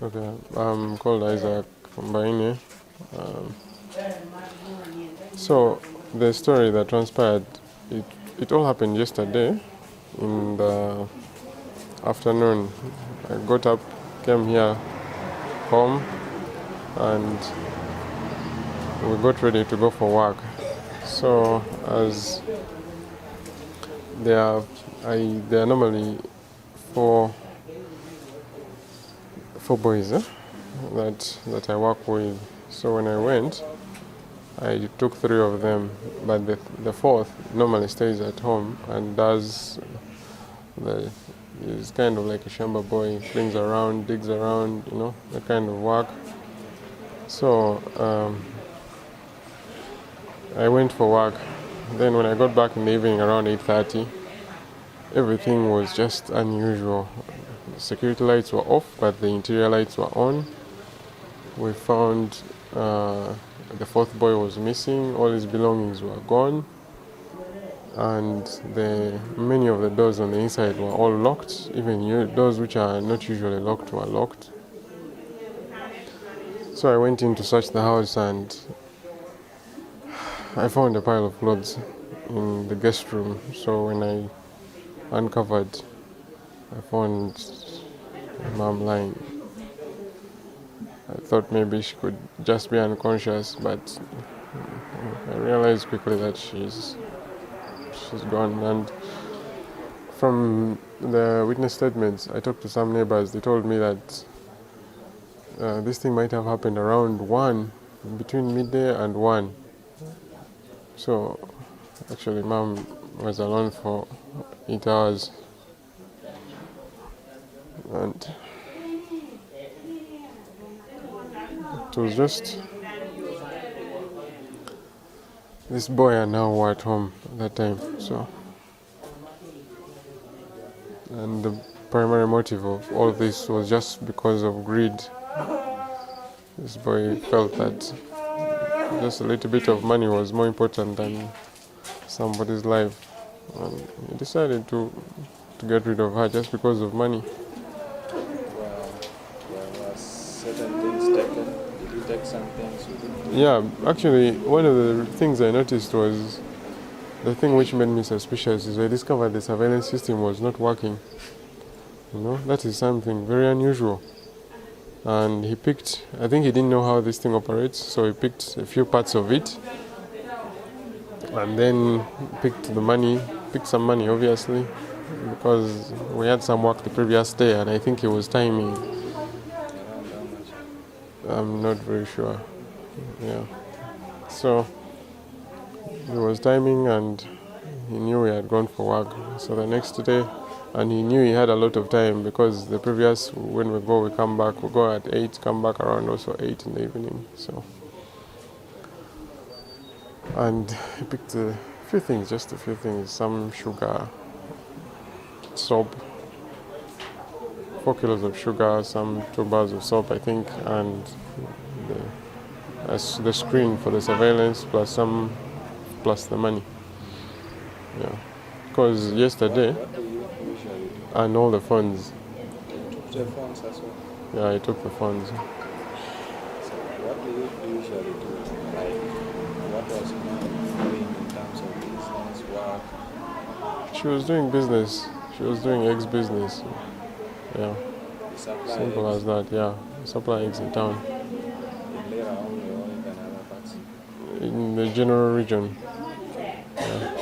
Okay, I'm called Isaac Mbaine. Um, so the story that transpired, it, it all happened yesterday in the afternoon. I got up, came here home, and we got ready to go for work. So as there are, there are normally four four boys that I work with. So when I went, I took three of them, but the fourth normally stays at home and does the is kind of like a shamba boy, flings around, digs around, that kind of work. So I went for work. Then when I got back in the evening around 8:30, everything was just unusual. The security lights were off, but the interior lights were on. We found the fourth boy was missing. All his belongings were gone, and many of the doors on the inside were all locked. Even doors which are not usually locked were locked. So I went in to search the house, and I found a pile of clothes in the guest room. So when I uncovered, I found my mom lying. I thought maybe she could just be unconscious, but I realized quickly that she's gone. And from the witness statements, I talked to some neighbors. They told me that this thing might have happened around 1, between midday and 1. So actually mom was alone for 8 hours, and it was just this boy and now were at home at that time. So, and the primary motive of all this was just because of greed. This boy felt that just a little bit of money was more important than somebody's life, and he decided to get rid of her just because of money. Was certain things taken? Did you take some things with you? Yeah, actually, one of the things I noticed was the thing which made me suspicious is I discovered the surveillance system was not working. That is something very unusual. And I think he didn't know how this thing operates, so he picked a few parts of it, and then picked some money obviously, because we had some work the previous day, and I think he was timing. I'm not very sure. Yeah. So he was timing, and he knew he had gone for work. So the next day, and he knew he had a lot of time because the previous, when we go at 8, come back around also 8 in the evening. So, and he picked just a few things, some sugar, soap, 4 kilos of sugar, some 2 bars of soap, I think, and the screen for the surveillance plus the money. Yeah, because yesterday, and all the phones. You took the phones as well? Yeah, I took the phones. So what do you usually do? Like, what was mom doing in terms of business, work? She was doing business. She was doing eggs business. Yeah. Simple eggs. as that, yeah. Supply eggs in town. In Lira only or in other parts? In the general region. Yeah.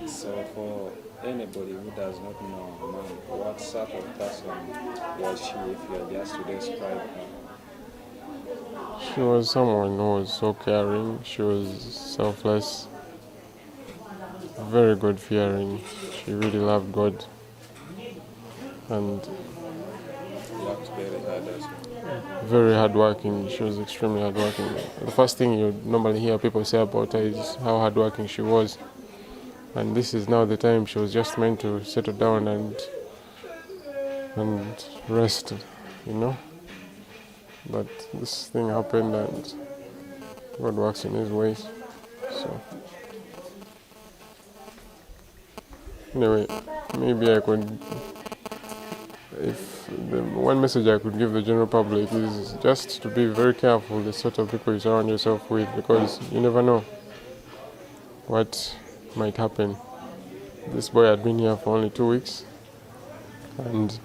So for anybody who does not know mom, what sort of person was she, if you are just to describe her? She was someone who was so caring. She was selfless. Very God fearing. She really loved God. And Worked very hard as well. very hardworking. She was extremely hardworking. The first thing you normally hear people say about her is how hardworking she was. And this is now the time she was just meant to settle down and rest, But this thing happened, and God works in His ways. So anyway, maybe I could, if one message I could give the general public is just to be very careful the sort of people you surround yourself with, because you never know what might happen. This boy had been here for only 2 weeks, and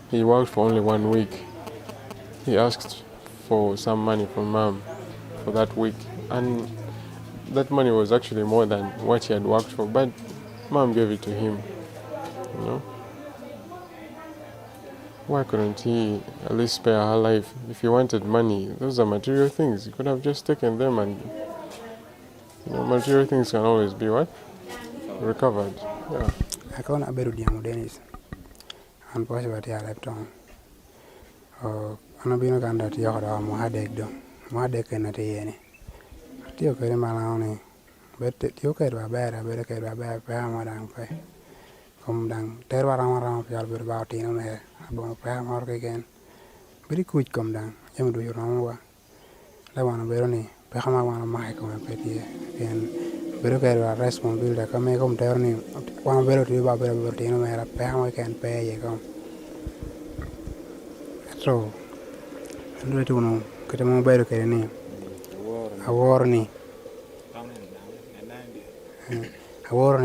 he worked for only 1 week. He asked for some money from mom for that week, and that money was actually more than what he had worked for, but mom gave it to him, you know. Why couldn't he at least spare her life? If he wanted money, those are material things. He could have just taken them, and material things can always be what? Recovered. Yeah. I can't bear with Dennis. And possibly I left on. Ano bino kan dati yako da mohadek do. Mohadek na tiyeni. Tiyo kere malani. Bet tiyo kere babera, bere kere babera pe amadang pe. Kom dang terwarang pial berbauti no me. Abang pe amor keken. Beri kuch kom dang. Yang du yuram wa. Lawan bero ni. Pe kama wana mahe kom pe tiye. Ken bero kere responsibility kame kom ter ni. Wana bero tiyo babera berti no me. Pe amor ken pe ye kom. So, ando itu no, kita mau bayar kaya ni, awar ni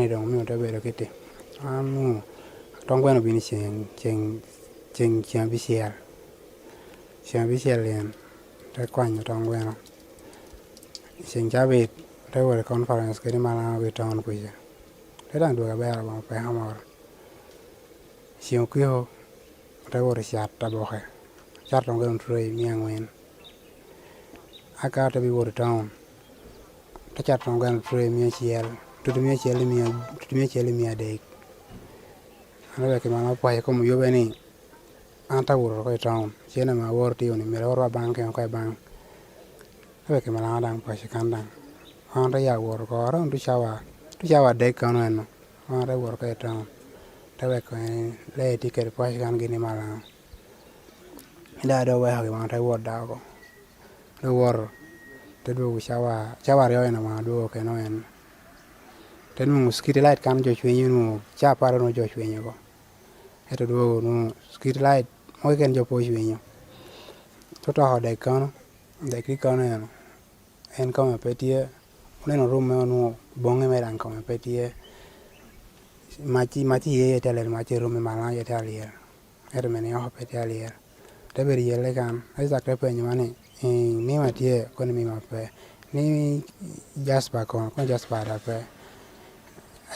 dong, mi udah bayar kita. Anu, tong gua nabi ni ceng bisial yang, terkuanya tong gua no, ceng cabit, terus conference kiri mana kita on puja, terang dua bayar bang pehamor, ceng kuyo, terus siat taboke. Chat on going to young win. I got to be water town. The chat on going to me to the me me a day. I like him up by come you any Anta water town. Jenna water on him, or bank and quite bank. I like him around Pashakandan. On the yard water go around to shower deck on the work at town. The like lay ticket Pashakan get him around. Ida do wa ma ta wo da ko do wor te do chawa yo na ma do ke no en te nu skit light kan jo chwe nu cha para no jo chwe ko e to do no skit light mo ken jo po chwe to ho de kan de ki kan en ko ma pe tie no room no bonge me ran ko ma pe tie ma ti ye te le ma ti room ma la ye te ali er me ne ho pe te ali Taberi yele kan, Isaac tepe nyumani, ni matie koni mi mape, ni Jasper kon Jasper dape.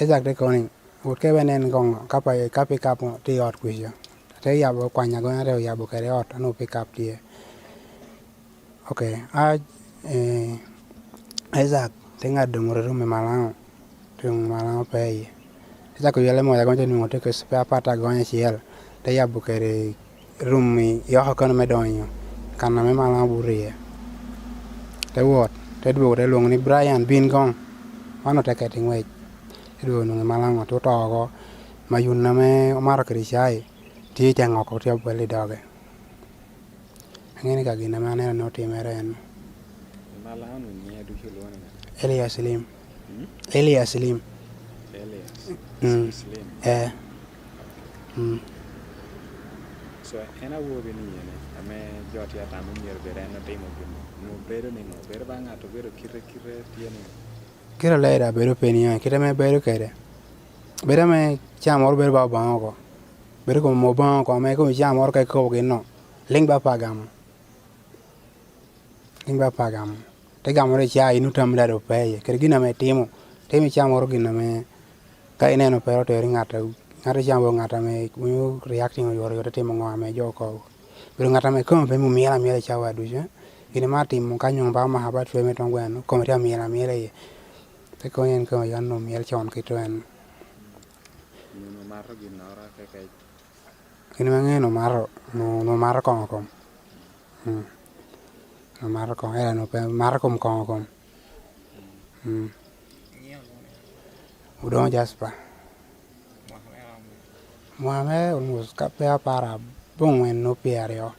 Isaac te koni, utke benen kong kapi kapu ti ot kuisyo. Te yabo kwanya gona te yabo kere ot anu pick up tie. Okay, Isaac tenga dumure rume malango, tung malango peye. Isaac yele mo ya gonje ni ngote ke spare part agonya chiel, te yabo kere rumi yo kan me donyo kana me mala burie te wot te dwo te long ni Brian bin gong wano te keting we te dwo no mala ngo to go mayun na me omar krishai ti jango ko te bele doge ngene ka gina mane no ti meren mala no nya du hilo ne Elya Silim Elya Silim So ena wo be ni ne ame joti ata mo nyer be ren te mo no bero ni no bero banga to bero kire tiene kira lera bero penia kira me bero kere bero me chamor bero ba ko bero ko mo ba ko me ko chamor ka ko ke no ling ba pagam te gamore cha inu tam da do pe kere gina me timo te me chamor gina me ka ine no pero te ringata ngata jambo ngata me mu reacting yo te mo ngame joko pero ngata me ko be mu miela chawa du je ine mati mo kanyo ba ma haba twe me tongwen ko me miela ye te ko yen ko yan no miel chon ki twen no maro ginora ke ine mangi no maro ko no maro ko era no pe maro ko udon Jasper Muame almost kapea para bon en no piario.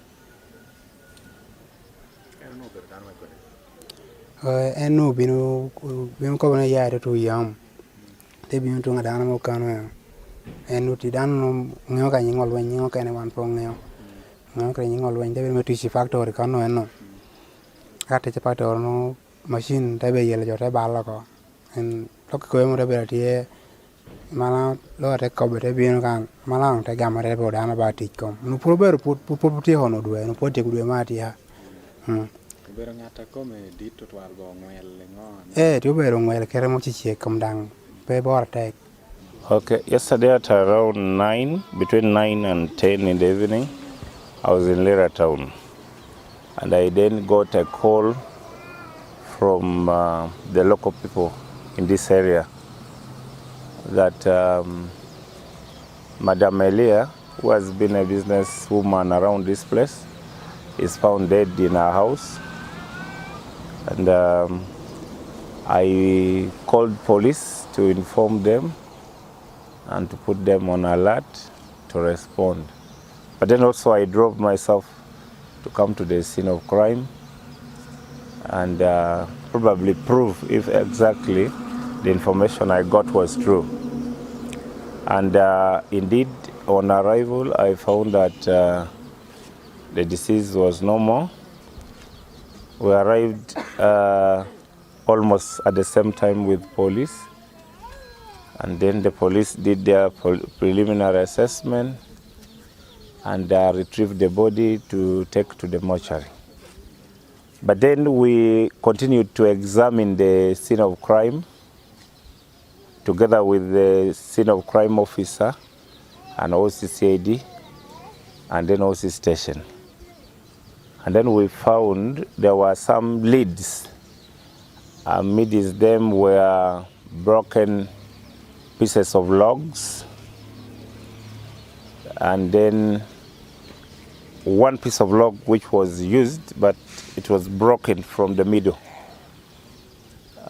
En no binu ko na ya to yam. Te binu to ngada mo kanu. En no ti dan no ngeo ka nyingol wen nyingo ka ne wan po ngeo. no kre nyingol wen de me tishi factory kan no ka te factory no machine de be yele jo te ba lo ko en lo ko mo de be tie mana lo te ko be bi no kan mana te ga ma re bo da na ba ti ko no pro be pu ti hono dwe no po ti dwe ma ti ha Bero ngata come dito twal go ngwel ngon. ti be ro ngwel kere mo chi kom dang pe bor te. Okay, yesterday at around 9, between 9 and 10 in the evening, I was in Lira town. And I then got a call from the local people in this area that Madam Elya, who has been a businesswoman around this place, is found dead in her house. And I called police to inform them and to put them on alert to respond. But then also I drove myself to come to the scene of crime and probably prove if exactly the information I got was true. And indeed, on arrival, I found that the deceased was normal. We arrived almost at the same time with police. And then the police did their preliminary assessment and retrieved the body to take to the mortuary. But then we continued to examine the scene of crime together with the scene of crime officer and OCCID and then OC station. And then we found there were some leads. Amidst them were broken pieces of logs, and then one piece of log which was used, but it was broken from the middle.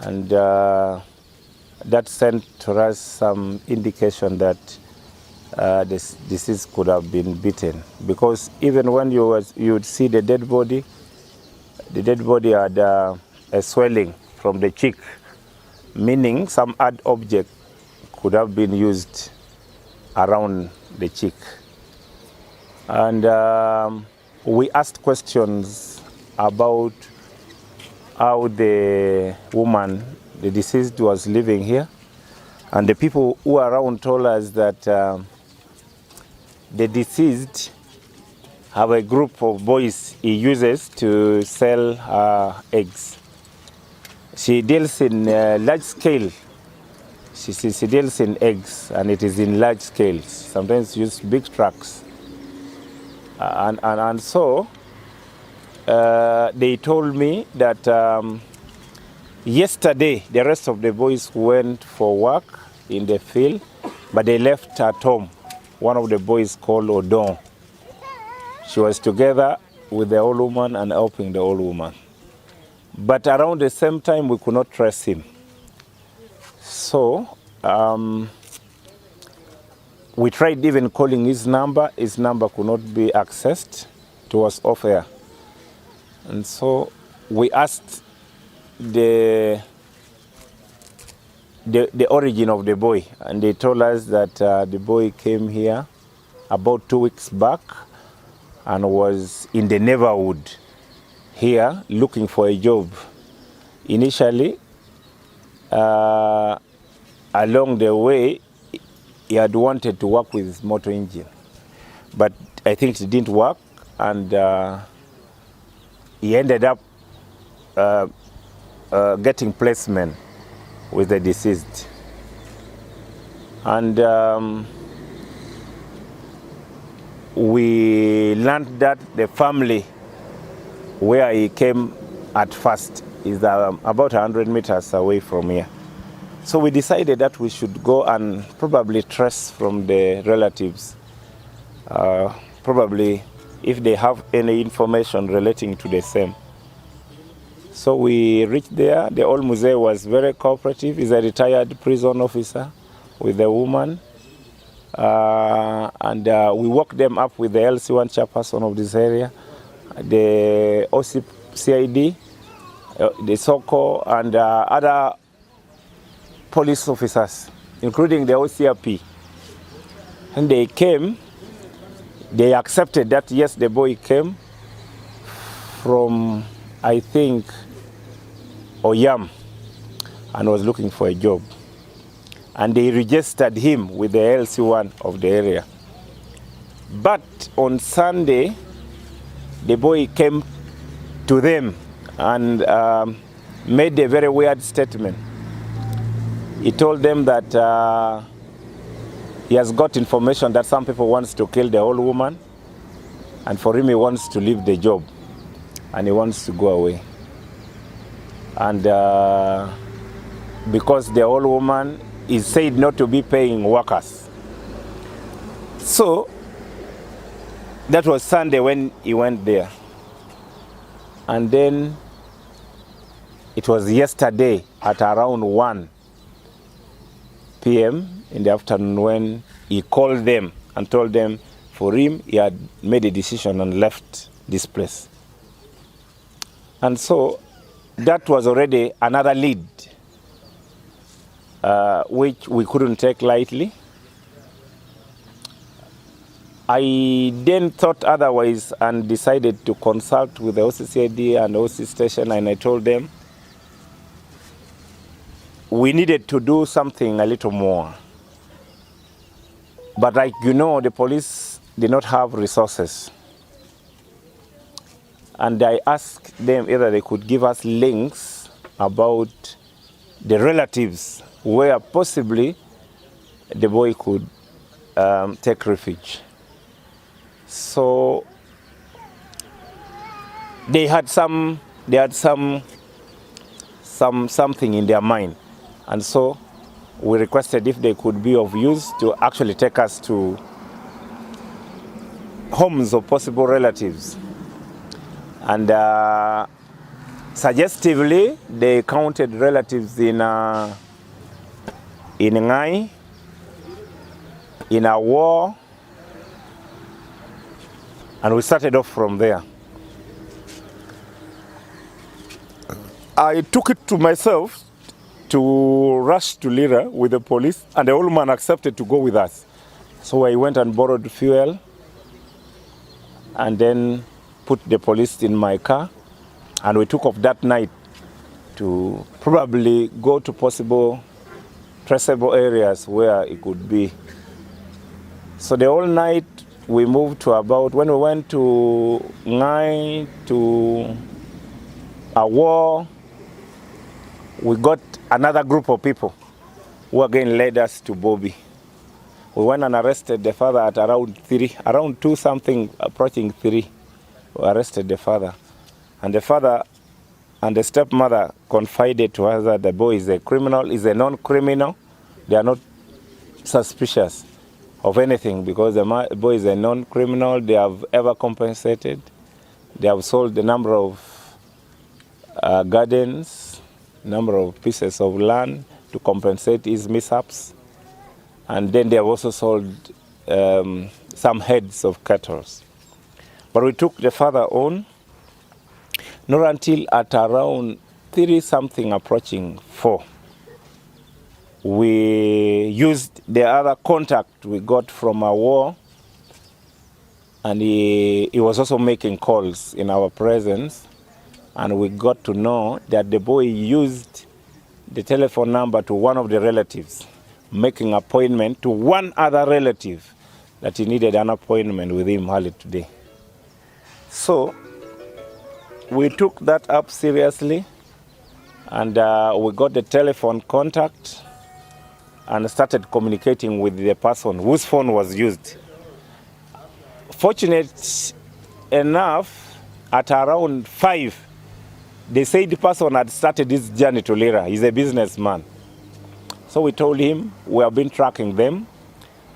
And that sent to us some indication that this disease could have been beaten. Because even when you would see the dead body had a swelling from the cheek, meaning some hard object could have been used around the cheek. And we asked questions about how the woman, the deceased, was living here. And the people who are around told us that the deceased have a group of boys he uses to sell eggs. She deals in large scale. She deals in eggs, and it is in large scales. Sometimes use big trucks. And so they told me that yesterday the rest of the boys went for work in the field, but they left at home. One of the boys called Odon. She was together with the old woman and helping the old woman. But around the same time, we could not trace him. So we tried even calling his number. His number could not be accessed. It was off air. And so we asked the origin of the boy, and they told us that the boy came here about 2 weeks back and was in the neighborhood here looking for a job. Initially, along the way, he had wanted to work with his motor engine, but I think it didn't work, and he ended up getting placement with the deceased. And we learned that the family where he came at first is about 100 meters away from here. So we decided that we should go and probably trace from the relatives, probably if they have any information relating to the same. So we reached there. The old Muzee was very cooperative. He's a retired prison officer with the woman. And we walked them up with the LC1 chairperson of this area, the OCCID, the SOCO, and other police officers, including the OCRP. And they came. they accepted that, yes, the boy came from, I think, Oyam, and was looking for a job. And they registered him with the LC1 of the area. But on Sunday, the boy came to them and made a very weird statement. He told them that he has got information that some people wants to kill the old woman, and for him he wants to leave the job and he wants to go away. And because the old woman is said not to be paying workers. So that was Sunday when he went there. And then it was yesterday at around 1 p.m. in the afternoon when he called them and told them for him he had made a decision and left this place. And so that was already another lead which we couldn't take lightly. I then thought otherwise and decided to consult with the OCCID and OC station, and I told them we needed to do something a little more. But like you know, the police did not have resources. And I asked them either they could give us links about the relatives where possibly the boy could take refuge. So they had something in their mind, and so we requested if they could be of use to actually take us to homes of possible relatives. And suggestively, they counted relatives in Ngai, in Awo, and we started off from there. I took it to myself to rush to Lira with the police, and the old man accepted to go with us. So I went and borrowed fuel and then put the police in my car, and we took off that night to probably go to possible traceable areas where it could be. So the whole night we moved to about, when we went to Ngai, to Awo, we got another group of people who again led us to Bobby. We went and arrested the father at around 2 something, approaching 3. We arrested the father. And the father and the stepmother confided to us that the boy is a criminal, is a non-criminal. They are not suspicious of anything because the boy is a non-criminal. They have ever compensated. They have sold a number of gardens, number of pieces of land to compensate his mishaps. And then they have also sold some heads of cattle. But we took the father on, not until at around 3 something approaching 4. We used the other contact we got from our war, and he was also making calls in our presence, and we got to know that the boy used the telephone number to one of the relatives, making appointment to one other relative that he needed an appointment with him early today. So we took that up seriously, and we got the telephone contact and started communicating with the person whose phone was used. Fortunate enough, at around 5, they said the person had started this journey to Lira. He's a businessman. So we told him we have been tracking them,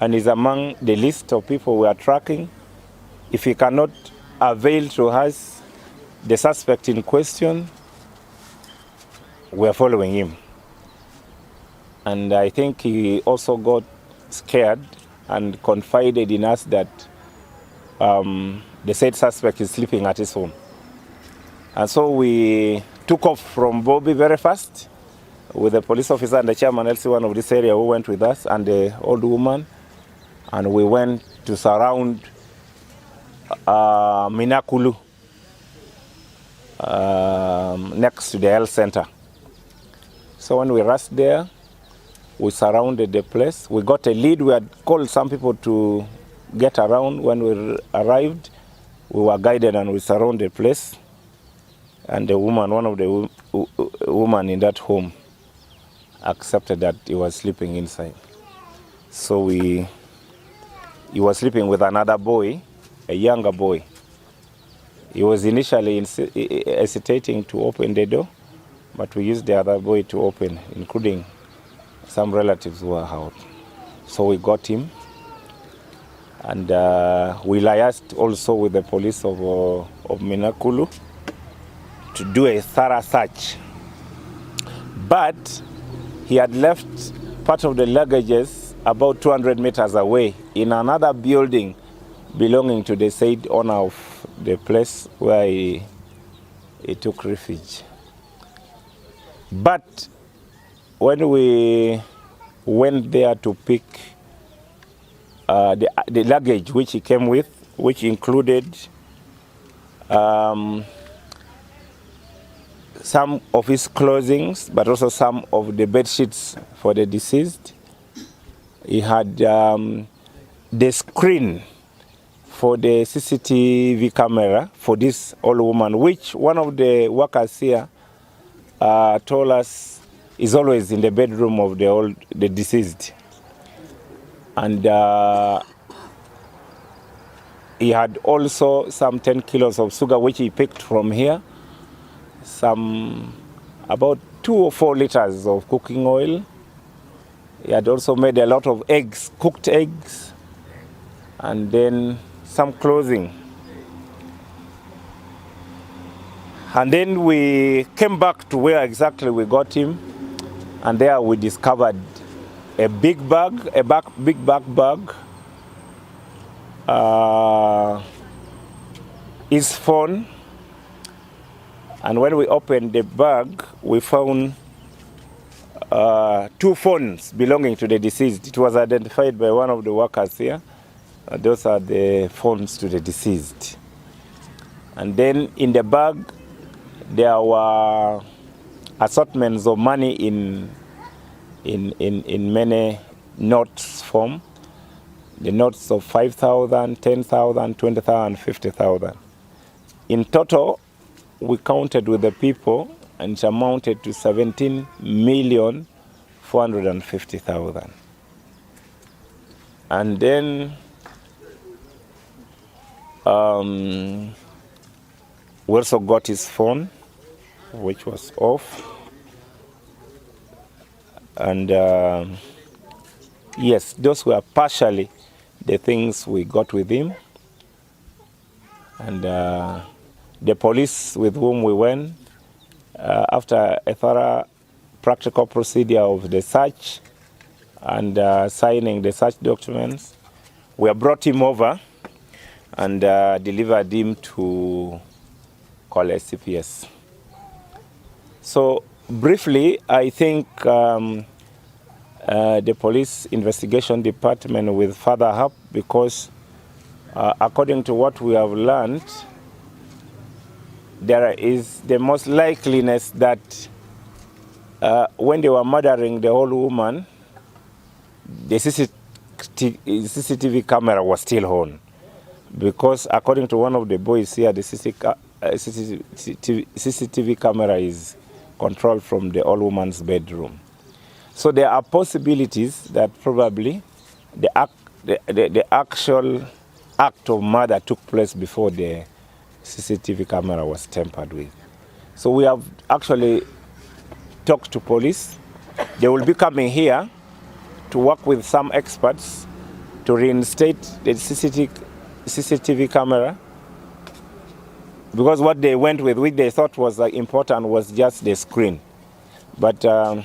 and he's among the list of people we are tracking. If he cannot avail to us the suspect in question, we are following him. And I think he also got scared and confided in us that the said suspect is sleeping at his home. And so we took off from Bobby very fast with the police officer and the chairman LC1 of this area who went with us and the old woman. And we went to surround Minakulu, next to the health center. So when we rushed there, we surrounded the place. We got a lead. We had called some people to get around. When we arrived, we were guided and we surrounded the place. And the woman, one of the women in that home, accepted that he was sleeping inside. So he was sleeping with another boy, a younger boy. He was initially hesitating to open the door, but we used the other boy to open, including some relatives who were out. So we got him, and we liaised also with the police of Minakulu to do a thorough search. But he had left part of the luggages about 200 meters away in another building belonging to the said owner of the place where he took refuge. But when we went there to pick the luggage which he came with, which included some of his clothing, but also some of the bed sheets for the deceased. He had the screen for the CCTV camera for this old woman, which one of the workers here told us is always in the bedroom of the deceased. And he had also some 10 kilos of sugar, which he picked from here. Some about 2 or 4 liters of cooking oil. He had also made a lot of eggs, cooked eggs, and then some clothing. And then we came back to where exactly we got him, and there we discovered a big bag, big backpack, his phone. And when we opened the bag, we found 2 phones belonging to the deceased. It was identified by one of the workers here. Those are the phones to the deceased. And then in the bag, there were assortments of money in many notes form. The notes of 5,000, 10,000, 20,000, 50,000. In total, we counted with the people, and it amounted to 17,450,000. And then we also got his phone, which was off. And yes, those were partially the things we got with him. And the police with whom we went, after a thorough practical procedure of the search and signing the search documents, we brought him over and delivered him to Kole CPS. So briefly, I think the police investigation department will further help, because according to what we have learned, there is the most likeliness that when they were murdering the old woman, the CCTV camera was still on. Because according to one of the boys here, the CCTV camera is controlled from the old woman's bedroom. So there are possibilities that probably the actual act of murder took place before the CCTV camera was tampered with. So we have actually talked to police. They will be coming here to work with some experts to reinstate the CCTV camera, because what they went with, which they thought was important, was just the screen. But the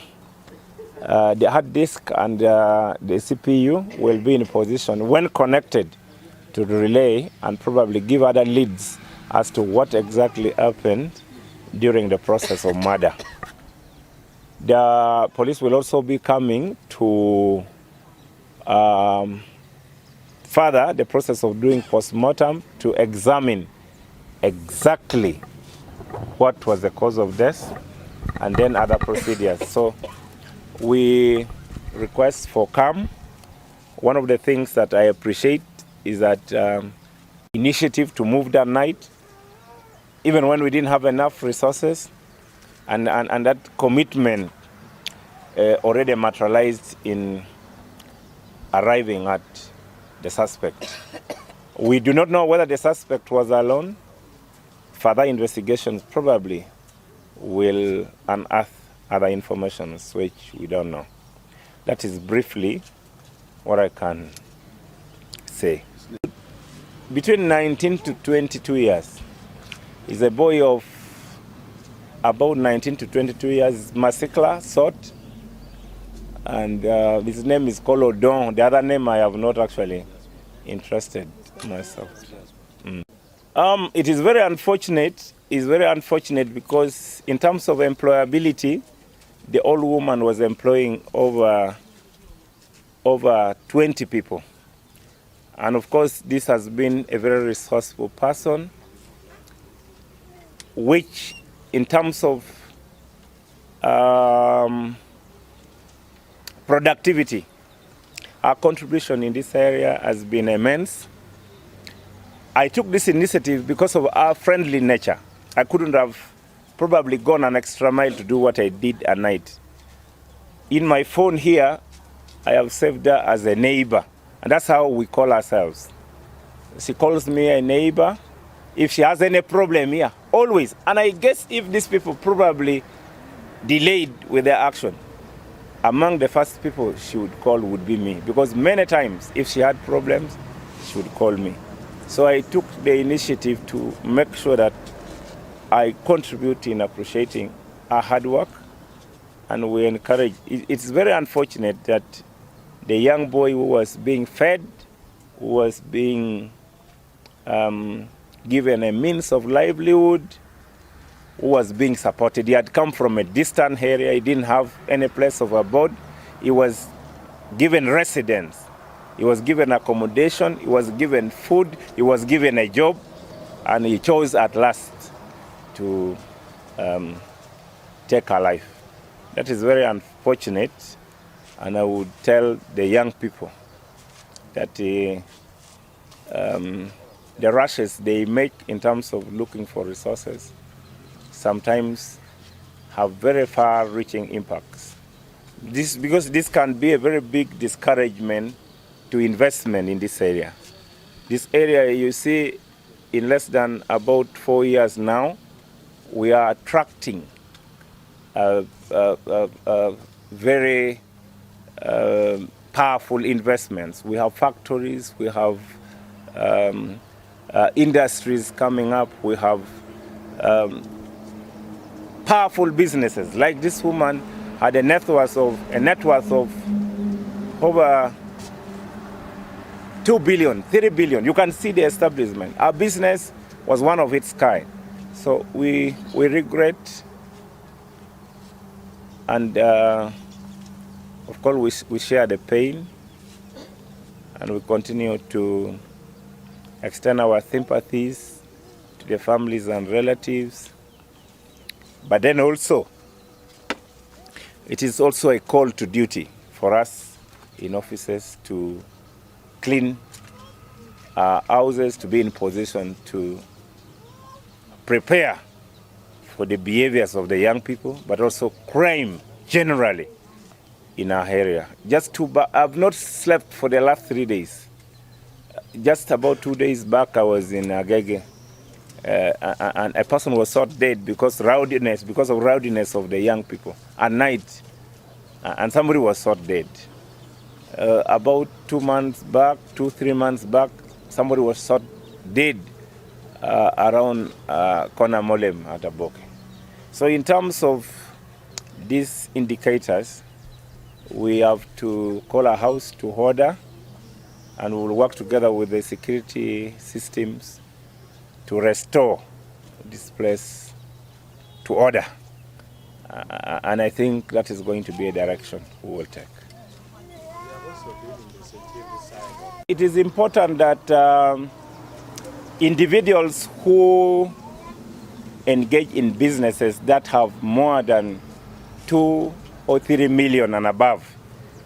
hard disk and the CPU will be in a position, when connected to the relay, and probably give other leads as to what exactly happened during the process of murder. The police will also be coming to further the process of doing post-mortem to examine exactly what was the cause of death and then other procedures. So we request for calm. One of the things that I appreciate is that initiative to move that night, even when we didn't have enough resources, and that commitment already materialized in arriving at the suspect. We do not know whether the suspect was alone. Further investigation probably will unearth other information which we don't know. That is briefly what I can say. Between 19 to 22 years is a boy of about 19 to 22 years, Masikla sort, and his name is Kole. The other name I have not actually interested myself. It is very unfortunate. It's very unfortunate because in terms of employability, the old woman was employing over 20 people. And of course, this has been a very resourceful person, which in terms of productivity, our contribution in this area has been immense. I took this initiative because of our friendly nature. I couldn't have probably gone an extra mile to do what I did at night. In my phone here, I have saved her as a neighbor, and that's how we call ourselves. She calls me a neighbor. If she has any problem here, always. And I guess if these people probably delayed with their action, among the first people she would call would be me. Because many times, if she had problems, she would call me. So I took the initiative to make sure that I contribute in appreciating her hard work, and we encourage. It's very unfortunate that the young boy who was being fed, who was being given a means of livelihood, who was being supported. He had come from a distant area. He didn't have any place of abode. He was given residence. He was given accommodation. He was given food. He was given a job. And he chose at last to take her life. That is very unfortunate. And I would tell the young people that the rushes they make in terms of looking for resources sometimes have very far-reaching impacts. Because this can be a very big discouragement to investment in this area. This area, you see, in less than about 4 years now, we are attracting very powerful investments. We have factories, we have industries coming up, we have powerful businesses. Like this woman had a net worth of over 2 billion, 3 billion. You can see the establishment. Our business was one of its kind. So we regret, and of course we share the pain, and we continue to extend our sympathies to the families and relatives. But then also, it is also a call to duty for us in offices to clean our houses, to be in position to prepare for the behaviors of the young people, but also crime generally in our area. I've not slept for the last 3 days. Just about 2 days back, I was in Agege, and a person was shot dead because of rowdiness of the young people at night, and somebody was shot dead. About 2 months back, 3 months back, somebody was shot dead around Kona Molem at Aboke. So in terms of these indicators, we have to call our house to order, and we'll work together with the security systems to restore this place to order. And I think that is going to be a direction we will take. We have also been in the security side of It is important that individuals who engage in businesses that have more than 2 or 3 million and above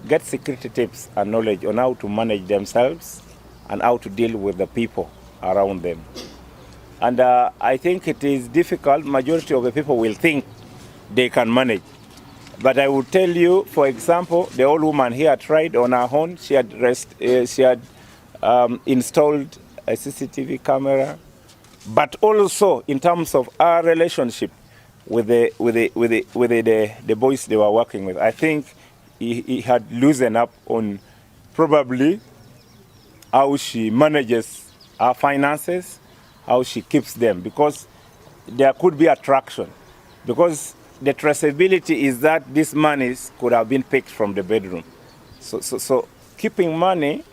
get security tips and knowledge on how to manage themselves and how to deal with the people around them. And I think it is difficult. Majority of the people will think they can manage. But I will tell you, for example, the old woman here tried on her own. She had installed a CCTV camera, but also in terms of our relationship with the boys they were working with, I think he had loosened up on probably how she manages our finances, how she keeps them, because there could be attraction. Because the traceability is that these monies could have been picked from the bedroom. So keeping money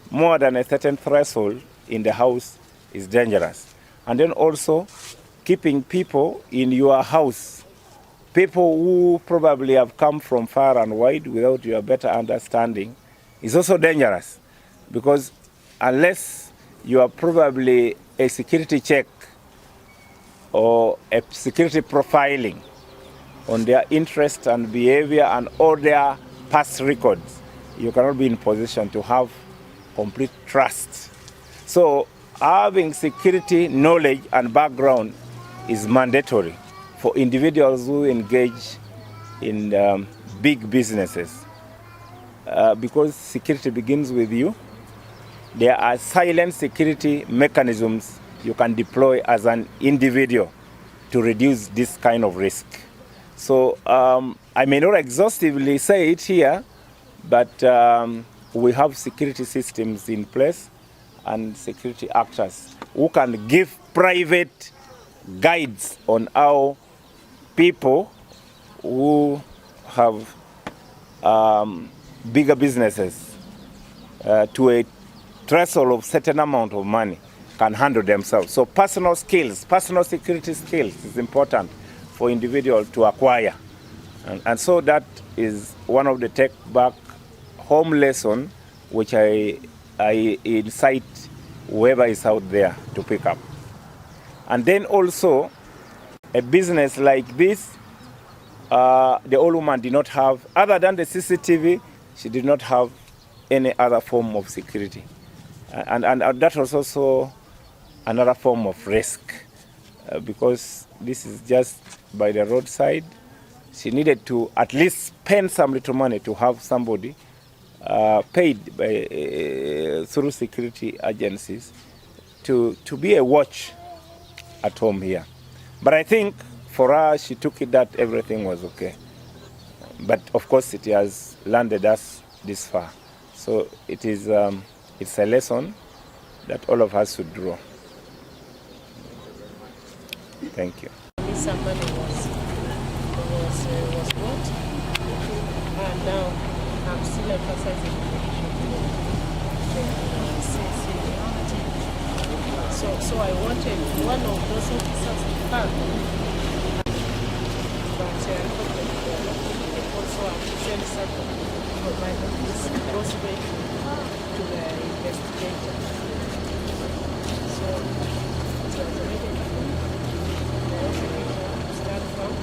more than a certain threshold in the house is dangerous. And then also keeping people in your house, people who probably have come from far and wide without your better understanding, is also dangerous. Because unless you are probably a security check or a security profiling on their interest and behavior and all their past records, you cannot be in position to have complete trust. So having security knowledge and background is mandatory for individuals who engage in big businesses, because security begins with you. There are silent security mechanisms you can deploy as an individual to reduce this kind of risk. So I may not exhaustively say it here, but we have security systems in place and security actors who can give private guides on how people who have bigger businesses to a threshold of certain amount of money can handle themselves. So personal skills, personal security skills is important for individuals to acquire. And so that is one of the take back home lesson which I incite whoever is out there to pick up. And then also a business like this, the old woman did not have, other than the CCTV, she did not have any other form of security. And that was also another form of risk, because this is just by the roadside. She needed to at least spend some little money to have somebody paid by, through security agencies to be a watch at home here. But I think for her, she took it that everything was okay. But of course, it has landed us this far. So it is, it's a lesson that all of us should draw. Thank you. Somebody was what? And now I'm still emphasizing so I wanted one of those officers to come, but also I sent something from my office goes straight to the investigator. So it was already start from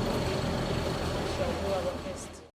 shall do our best.